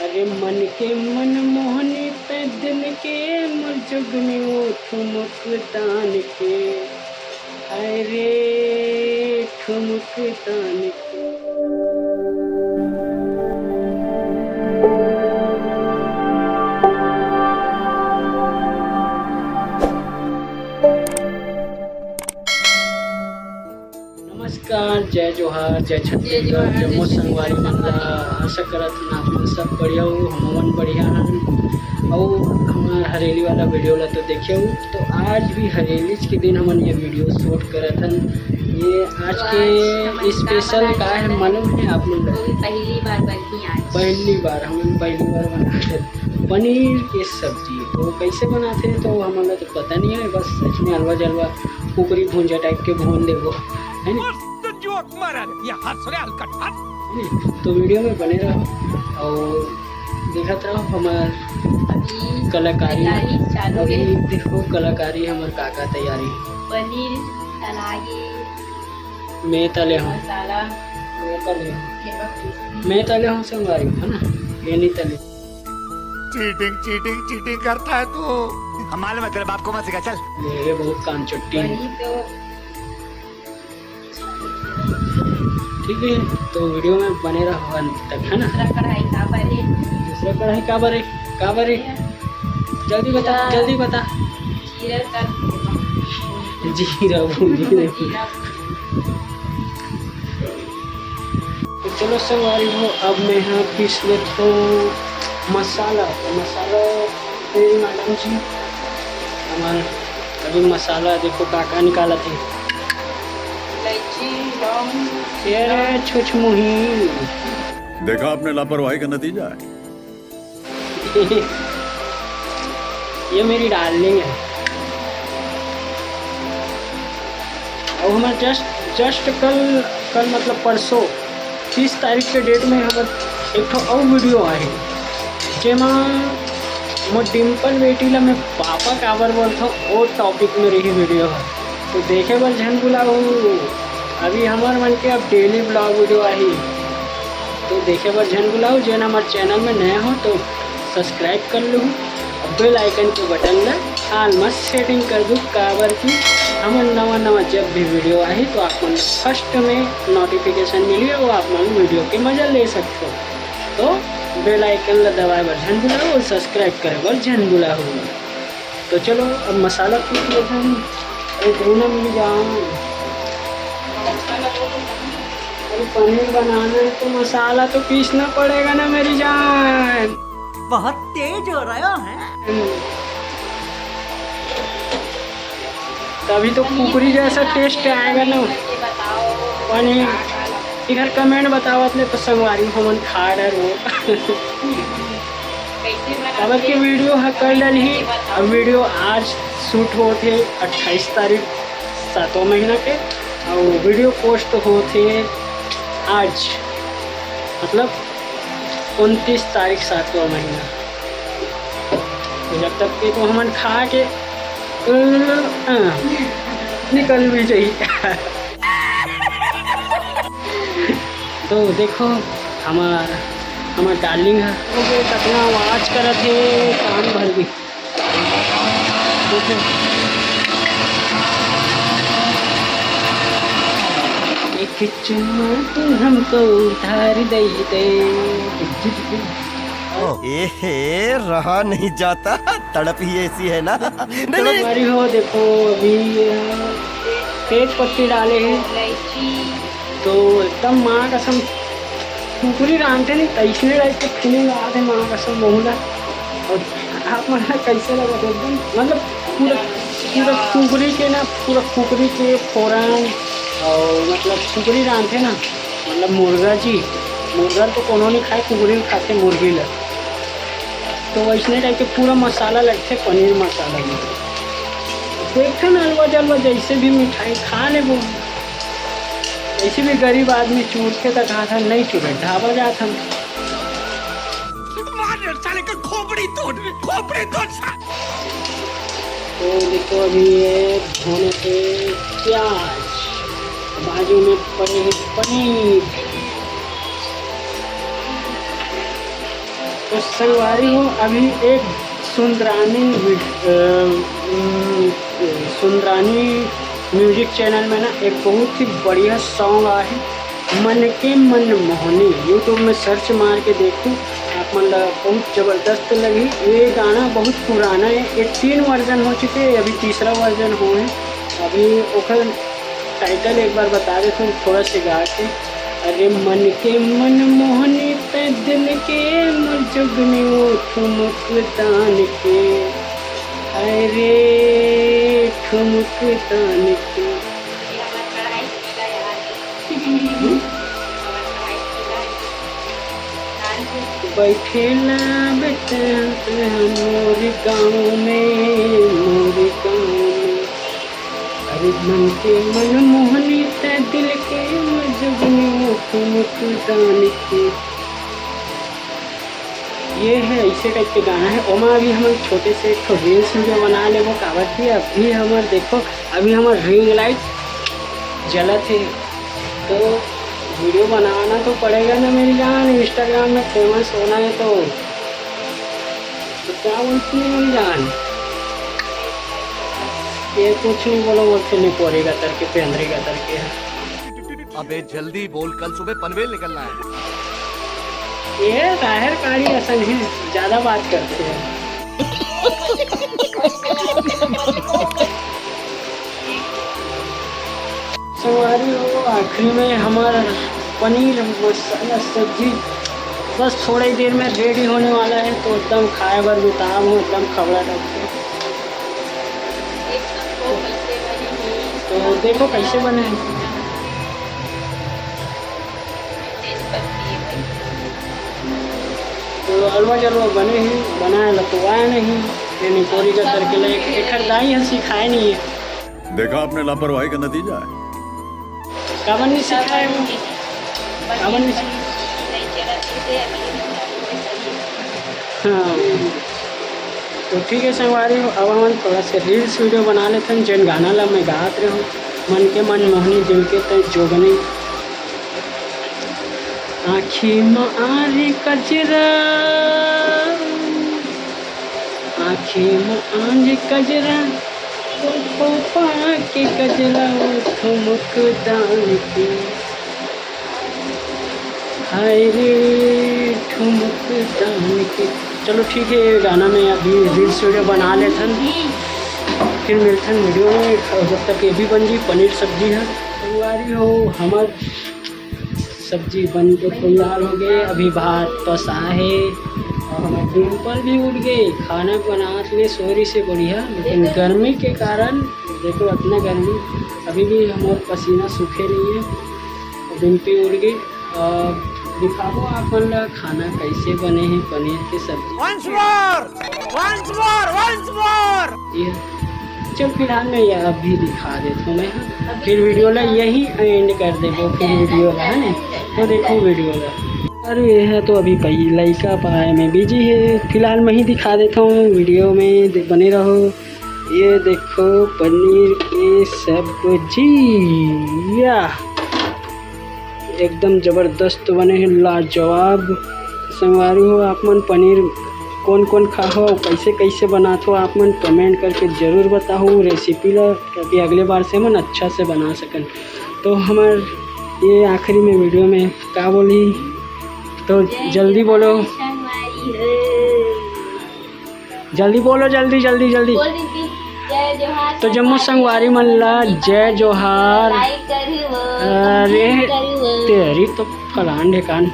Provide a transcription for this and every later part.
अरे मन के मन मोहनी पे दिल के मुरझुगनी ठुमुक तान के, अरे ठुमुक तान के। नमस्कार, जय जोहार, जय छत्तीसगढ़, जम्मू संगवारी मंडला। आशा करत हन आप मन सब बढ़िया हो, हमन बढ़िया हन। और हमार हरेली वाला वीडियो ला तो देखे हो, तो आज भी हरेली के दिन हमन ये वीडियो शूट करत हन। ये आज के स्पेशल का है मालूम है आप लोग? पहली बार बनी आज। पहली बार बनाते पनीर की सब्जी। तो कैसे बनाते हैं तो हमें तो पता नहीं है, बस सच में हलवा जलवा कुकरी भूंजा टाइप के भून देगो है ना। तो वीडियो में बने रहो और देखत रहो हमार कलाकारी। अभी देखो कलाकारी हमार काका तैयारी। पनीर तलागे, मैं तले हूँ, मसाला मैं तले हूँ संगवारी है ना, ये नहीं तले। चीटिंग करता है तू। हम मालूम है तेरे बाप को मत सिखा, चल। मेरे बहुत कान चुट्टी है। तो ठीक है, तो वीडियो में बने रहो अंत तक है ना। दूसरा कढ़ाई का बने, दूसरा कढ़ाई का बरे जल्दी बता। जीरा कर, जीरा भूंजी देखो। तो चलो सवारी हो, अब मैं यहाँ पीस लेता हूँ मसाला। तो मसाला मैडम जी हमारे अभी मसाला देखो काका निकाला थे। इलायची, लौंग, ये छुछमुही। देखा आपने लापरवाही का नतीजा है। ये मेरी डार्लिंग है। और हमारे जस्ट कल मतलब परसों 30 तारीख के डेट में हमारे एक और वीडियो आए जेमा मो डिम्पल बेटी ला मैं पापा काबर बोलता वो टॉपिक में रही वीडियो है। तो देखे बल झन बुलाओ, अभी हमारे मन के अब डेली ब्लॉग वीडियो आई। तो देखे बल झन बुलाओ, जन हमारे चैनल में नए हो तो सब्सक्राइब कर लो और बेल आइकन के बटन ला हाल मत सेटिंग कर दूँ काबर की हमारे नवा जब भी वीडियो आई तो आप मन फर्स्ट में नोटिफिकेशन मिली और आप मन वीडियो के मजा ले सकते हो। तो बेल आइकन ला दबाए बर झन बुलाओ और सब्सक्राइब करे बर झन बुलाओ। तो चलो अब मसाला पीस लेते हैं। अरे देना मिल जाओ, अरे पनीर बनाना है तो मसाला तो पीसना पड़ेगा ना मेरी जान। बहुत तेज हो रहा है। तभी तो कुकरी जैसा टेस्ट आएगा ना बताओ पनीर। इधर कमेंट बताओ अपने तो संगवारी हमन खा रहे हो। कैसे अब की वीडियो है कर डली। अब वीडियो आज शूट होते 28 तारीख 7वां महीना के और वीडियो पोस्ट होते आज मतलब 29 तारीख 7वां महीना। तो जब तक के तो हमन खा के निकल भी जाइए। तो देखो हमार डार्लिंग है वो कितना आवाज करत है, कान भर भी। देखो एक चुम्मा तू हमको उधार दे दे। एहे रहा नहीं जाता, तड़प ही ऐसी है ना। हमारी हो देखो अभी तेज पत्ती डाले हैं इलायची, तो एकदम माँ कसम कुकरी रांधते नहीं तैसने टाइप के फीलिंग आते माँ कसम बहुला। और आप मन कैसे लगा था एकदम मतलब पूरा कुकरी के ना, पूरा कुकरी के फोरन और मतलब कुकरी रांधते ना, मतलब मुर्गा तो कोनो नहीं खाए, कुकरी खाते मुर्गी ला। तो वैसने टाइप के पूरा मसाला लगते पनीर मसाला में। देखते ना हलवा जलवा जैसे भी मिठाई खा ले वो, ऐसे भी गरीब आदमी चूरते तक कहा था नहीं चूरे ढाबा जाता। खोपड़ी तोड़। तो देखो अभी ये धोने पे प्याज, बाजू में पड़े हैं पनीर। तो संगवारी हो अभी एक सुंदरानी म्यूजिक चैनल में ना एक बहुत ही बढ़िया सॉन्ग आया है, मन के मन मोहनी। यूट्यूब में सर्च मार के देखो आप, मतलब बहुत ज़बरदस्त लगी। ये गाना बहुत पुराना है, ये 3 वर्जन हो चुके हैं, अभी तीसरा वर्जन हो है। अभी ओकर टाइटल एक बार बता देता हूँ थोड़ा से गा के। अरे मन के मन मोहनी पे दिल के मुजुगनी ठुमक दान के, अरे ठुमक दान के। ये हमार पढ़ाई किला याद है। हमार पढ़ाई किला है। बैठेला बेटा मोर गाँव में, मोर गाँव में। अरे मन के मन मोहनी ते दिल के मुजुगनी ठुमक दान के। ये है ऐसे टाइप के गाना है। ओमा अभी हम छोटे से एक रील्स वीडियो बना ले वो कावत थी। अभी हमार देखो, अभी हमार रिंग लाइट जला थे, तो वीडियो बनाना तो पड़ेगा ना मेरी जान। इंस्टाग्राम में फेमस होना है तो क्या बोलती है मेरी जान? ये कुछ नहीं बोलो, बोलते नहीं पड़ेगा तरके पे अंदर का तरके है। अबे जल्दी बोल, कल सुबह पनवेल निकलना है। ये ताहिर कारी असल है, ज्यादा बात करते हैं। सवारी हो आखिरी में हमारा पनीर मसाला सब्जी बस थोड़ी देर में रेडी होने वाला है, तो एकदम खाए बर बेताब हूँ, एकदम खबड़ा रखते। तो देखो कैसे बने हैं। तो हलवा जलवा बने हैं, बनाए लतवाया नहीं, यानी पूरी का करके ले एक दाई है, सिखाए नहीं है। देखा आपने लापरवाही का नतीजा है। कावन नहीं सिखाए वो, कावन नहीं सिखाए। हाँ तो ठीक है संगवारी हो, अब हम थोड़ा सा रील्स वीडियो बना लेते हैं। जन गाना ला मैं गात रहे हूँ, मन के मन मोहनी दिल के तय जोगनी। आँखी में आरे कजरा, आँखी में आरे कजरा, पापा के कजरा ठुमक दान के, हाय रे ठुमक दान के। चलो ठीक है, ये गाना में अभी रील्स वीडियो बना लेते हैं, फिर मिलते हैं वीडियो में। जब तक ये भी बन गई पनीर सब्जी है तैयारी हो, हमार सब्जी बन के तैयार हो गए। अभी भात पसा है और हमारे डिम्पल भी उठ गए खाना बनाने ले सोरी से बढ़िया, लेकिन गर्मी के कारण देखो इतना गर्मी, अभी भी हमारे पसीना सूखे नहीं है। डिम्पी उठ गई। और दिखाओ आप खाना कैसे बने हैं पनीर की सब्जी। ये चल फिलहाल मैं यह अभी दिखा देता हूँ मैं, फिर वीडियो ला यही एंड कर देगा, फिर वीडियो ला है ना, तो देखो वीडियो ला। अरे ये है तो अभी कई लड़का पढ़ाई में बिजी है, फिलहाल मैं ही दिखा देता हूँ, वीडियो में बने रहो। ये देखो पनीर की सब्जी, या एकदम ज़बरदस्त बने हैं, लाजवाब। संगवारी हो आप मन पनीर कौन कौन खाओ, कैसे कैसे बनाते हो आप मन कमेंट करके ज़रूर बताओ रेसिपी ला, ताकि अगले बार से मन अच्छा से बना सकन। तो हमार ये आखिरी में वीडियो में क्या बोली, तो जल्दी बोलो, जल्दी बोलो, जल्दी जल्दी जल्दी। तो जम्मू संगवारी मन ला जय जोहार। अरे तेरी तो फलान ढेकान।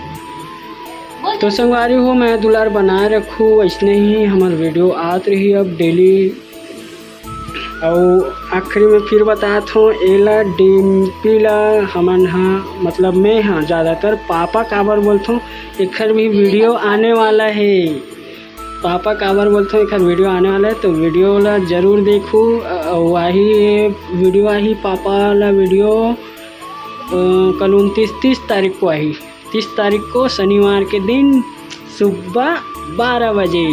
तो संगवारी हो मैं दुलार बनाए रखूँ, ऐसने ही हमार वीडियो आत रही अब डेली। और आखिरी में फिर बताता हूँ, एला डिम्पी ला हमन हाँ, मतलब मैं हाँ ज़्यादातर पापा काबर बोलता हूँ, एक भी वीडियो आने वाला है। पापा काबर बोलते हैं, एक वीडियो आने वाला है, तो वीडियो ला ज़रूर देखो। वही वीडियो आई पापा ला वीडियो कल 29 तारीख को आई, 30 तारीख को शनिवार के दिन सुबह 12 बजे।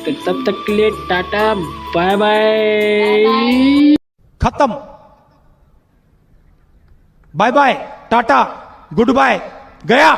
तो तब तक के लिए टाटा बाय बाय, खत्म, bye bye tata goodbye, गया।